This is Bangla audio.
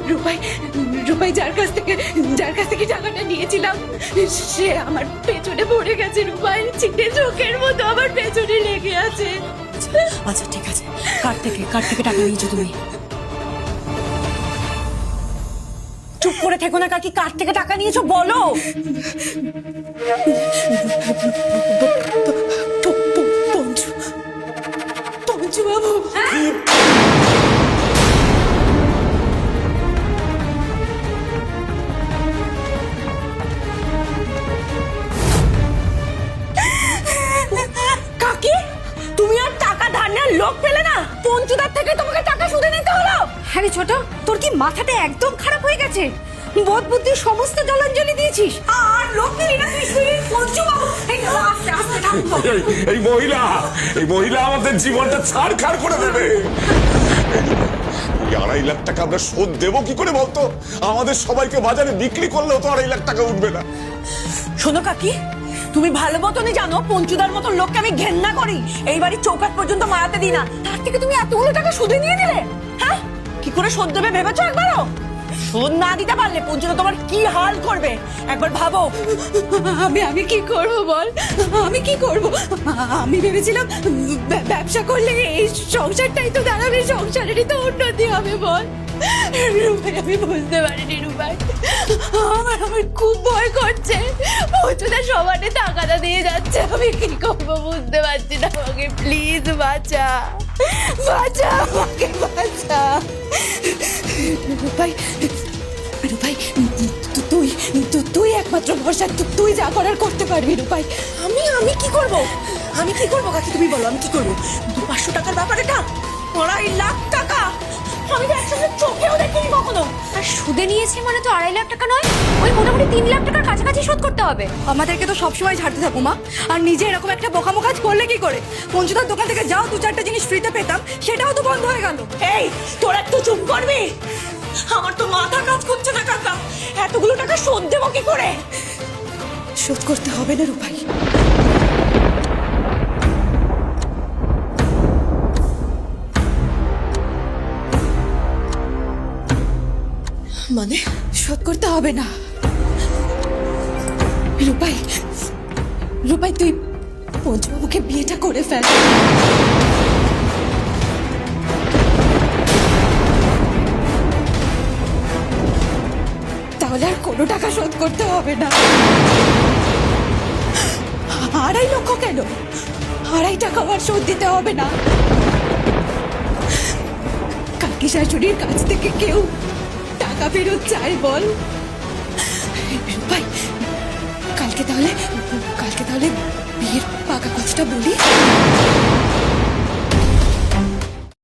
রূপাই রূপাই যার কাছ থেকে টাকাটা নিয়েছিলাম সে আমার পেছনে পড়ে গেছে। রূপাই চিটে চোখের মতো আমার পেছনে লেগে আছে। আচ্ছা ঠিক আছে, কার থেকে টাকা নিয়েছো তুমি? চুপ করে থেকো না কাকি, কার থেকে টাকা নিয়েছো বলো। পঞ্চু পঞ্চু বাবু। কাকি তুমি আর টাকা ধার নেওয়ার লোক পেলে না? পঞ্চুদার থেকে তোমাকে টাকা সুদে নিতে হলো? হ্যাঁ রে ছোট, তোর কি মাথাটা একদম খারাপ হয়ে গেছে? বোধ বুদ্ধি সমস্ত জলাঞ্জলি দিয়েছিস আর লোক পেলি না তুই? পঞ্চু বাবু আস্তে আস্তে থাকবো। এই মহিলা আমাদের জীবনটা ছাড়খাড় করে দেবে। এই 2.5 লাখ টাকা আমরা শোধ দেবো কি করে বলতো? আমাদের সবাইকে বাজারে বিক্রি করলেও তো 2.5 লাখ টাকা উঠবে না। শোনো কাকি, তুমি ভালো মতনই জানো পঞ্চুদার মতন লোককে আমি ঘেন্না করি। এই বাড়ির চৌকাঠ পর্যন্ত মারাতে দিই না, তার থেকে তুমি এতগুলো টাকা সুদে নিয়ে নিলে। হ্যাঁ, কি করে শোধ দেবে ভেবেছো একবারও? শোধ না দিতে পারলে পঞ্চুদা তোমার কি হাল করবে একবার ভাবো। আমি কি করব বল? আমি কি করব? আমি ভেবেছিলাম ব্যবসা করলে এই সংসারটাই তো দাঁড়াবে, সংসারেরই তো উন্নতি হবে বল। রূপাই আমি বুঝতে পারিনি। রূপাই আমার খুব ভয় করছে। পঞ্চুদা সমানে টাকাটা দিয়ে যাচ্ছে, আমি কি করবো বুঝতে পারছি না। আমাকে প্লিজ বাঁচা, আমাকে বাঁচা। রূপাই তুই একমাত্র ভরসা, তুই যা করার করতে পারবি। রূপাই আমি কি করব কাকি তুমি বলো, আমি কি করব? 200-500 টাকার ব্যাপার এটা, 2.5 লাখ টাকা আমি তো একসাথে চোখেও দেখিনি কখনো। আর সুদে নিয়েছে মানে তো 2.5 লাখ টাকা নয়, ওই মোটামুটি 3 লাখ টাকার কাছাকাছি শোধ করতে হবে। আমাদেরকে তো সবসময় ঝাড়তে থাকো মা, আর নিজে এরকম একটা বোকামো কাজ করলে কি করে? পঞ্চুদার দোকান থেকে যাও 2-4টা জিনিস ফ্রিতে পেতাম, সেটাও তো বন্ধ হয়ে গেল। এই তোরা একটু চুপ করবি? আমার তো মাথা কাজ করছে না কাকা, এতগুলো টাকা শোধ দেবো কি করে? শোধ করতে হবে না রূপাই। মানে শোধ করতে হবে না রূপাই। তুই পঞ্চবাবুকে বিয়েটা করে ফেল। তাহলে আর কোনো টাকা শোধ করতে হবে না। 2.5 লক্ষ কেন? 2.5 টাকা আর শোধ দিতে হবে না। কাকি শাশুড়ির কাছ থেকে কেউ টাকা ফেরত চাই বল? ভাই কালকে তাহলে বিয়ের পাকা কথাটা বলি।